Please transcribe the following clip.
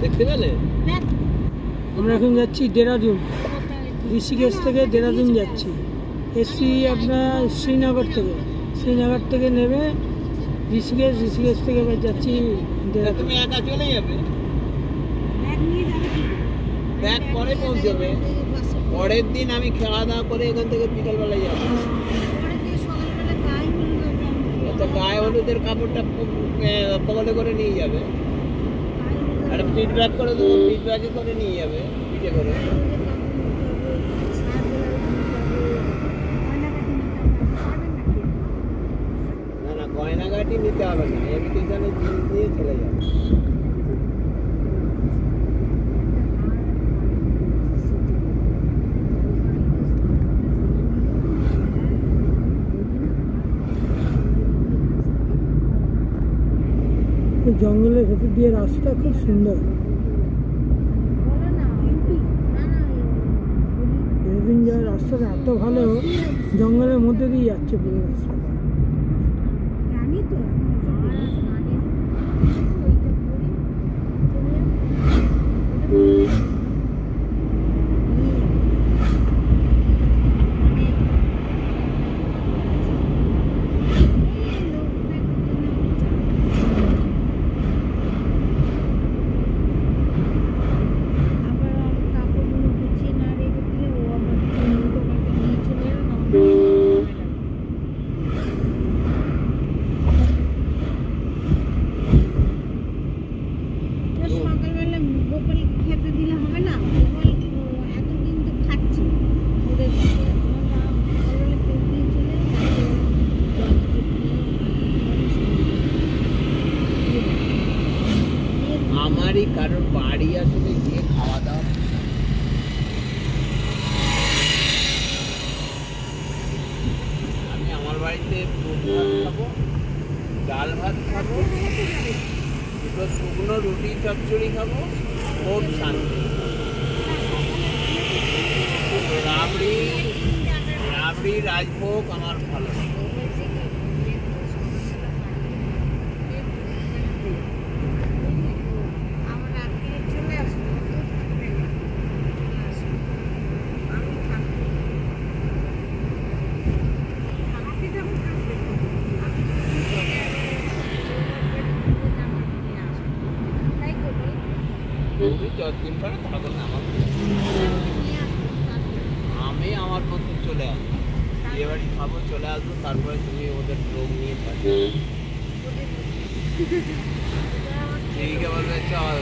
দেখতে পেলে? আমরা এখন যাচ্ছি দেরাদুন, ঋষিকেশ থেকে দেরাদুন যাচ্ছি। এসছি আপনার শ্রীনগর থেকে নেবে ঋষিকেশ থেকে এবার যাচ্ছি দেরাদুন। তুমি একা চলে যাবে? ব্যাগ পরে পৌঁছবে। পরের দিন আমি খাওয়া দাওয়া করে এখান থেকে বিকালবেলায় যাবো। তো গায়ে হলুদের কাপড়টা কবলে করে নিয়ে যাবে, আর পিঠ ব্যাগ করে দেবো, পিঠ ব্যাগে করে নিয়ে যাবে, পিঠে করে। না না, গয়নাগাটি নিতে হবে না, ইমিটেশনের জিনিস নিয়ে চলে যাবে। জঙ্গলের ভেতর দিয়ে রাস্তা খুব সুন্দর। দেরাদুন যাওয়ার রাস্তাটা এত ভালো, জঙ্গলের মধ্যে দিয়ে যাচ্ছে পুরো রাস্তা। আমারই কারোর বাড়ি আসলে গিয়ে খাওয়া দাওয়া, আমি আমার বাড়িতে ভাত খাবো, ডাল ভাত খাবো, দুটো শুকনো রুটি চচ্চড়ি খাবো, খুব শান্তি। রাবড়ি রাজভোগ আমার ভালো লাগে। যতদিন পারে তখন আমি আমার মতো চলে আসবো, বিয়ে বাড়ি খাবো, চলে আসবো, তারপরে তুমি ওদের রোগ নিয়ে থাকবে। ঠিক আছে, বলবে চল